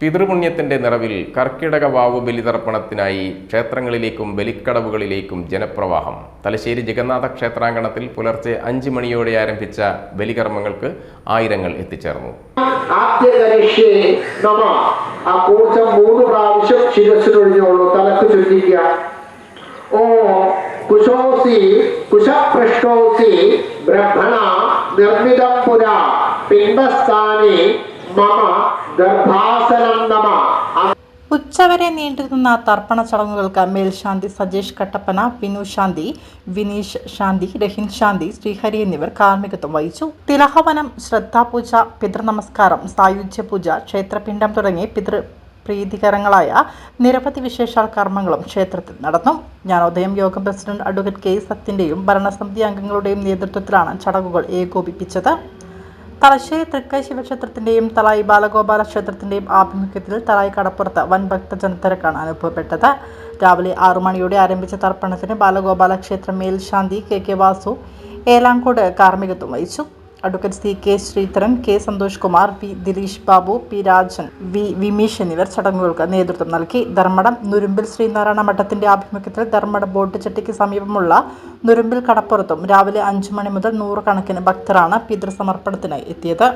പിതൃപുണ്യത്തിന്റെ നിറവിൽ കർക്കിടക വാവു ബലിതർപ്പണത്തിനായി ക്ഷേത്രങ്ങളിലേക്കും ബലിക്കടവുകളിലേക്കും ജനപ്രവാഹം. തലശ്ശേരി ജഗന്നാഥ ക്ഷേത്രാങ്കണത്തിൽ പുലർച്ചെ 5 മണിയോടെ ആരംഭിച്ച ബലികർമ്മങ്ങൾക്ക് ആയിരങ്ങൾ എത്തിച്ചേർന്നു. ഉച്ചവരെ നീണ്ടുനിന്ന തർപ്പണ ചടങ്ങുകൾക്ക് മേൽശാന്തി സജേഷ് കട്ടപ്പന, വിനു ശാന്തി, വിനീഷ് ശാന്തി, രഹിൻ ശാന്തി, ശ്രീഹരി എന്നിവർ കാർമ്മികത്വം വഹിച്ചു. തിലഹവനം, ശ്രദ്ധാപൂജ, പിതൃനമസ്കാരം, സായുജ്യപൂജ, ക്ഷേത്രപിണ്ഡം തുടങ്ങി പ്രീതികരങ്ങളായ നിരവധി വിശേഷാൽ കർമ്മങ്ങളും ക്ഷേത്രത്തിൽ നടന്നു. ജ്ഞാനോദയം യോഗം പ്രസിഡന്റ് അഡ്വക്കേറ്റ് കെ സത്യന്റെയും ഭരണസമിതി അംഗങ്ങളുടെയും നേതൃത്വത്തിലാണ് ചടങ്ങുകൾ ഏകോപിപ്പിച്ചത്. തലശ്ശേരി തൃക്കൈ ശിവക്ഷേത്രത്തിന്റെയും തലായി ബാലഗോപാല ക്ഷേത്രത്തിന്റെയും ആഭിമുഖ്യത്തിൽ തലായി കടപ്പുറത്ത് വൻ ഭക്തജനത്തിരക്കാണ് അനുഭവപ്പെട്ടത്. രാവിലെ 6 മണിയോടെ ആരംഭിച്ച തർപ്പണത്തിന് ബാലഗോപാല ക്ഷേത്രം മേൽശാന്തി കെ വാസു ഏലാങ്കോട് കാർമ്മികത്വം വഹിച്ചു. Advocate CK Sreedharan, K Santhosh Kumar, P Dileesh Babu, P Rajan, V Vimeesh എന്നിവർ ചടങ്ങുകൾക്ക് നേതൃത്വം നൽകി. ധർമ്മടം നുരുമ്പിൽ ശ്രീനാരായണ മഠത്തിന്റെ ആഭിമുഖ്യത്തിൽ ധർമ്മടം ബോട്ട് ചെട്ടിക്ക് സമീപമുള്ള നുരുമ്പിൽ കടപ്പുറത്തും രാവിലെ 5 മണി മുതൽ 100 കണക്കിന് ഭക്തരാണ് പിതൃസമർപ്പണത്തിനായി എത്തിയത്.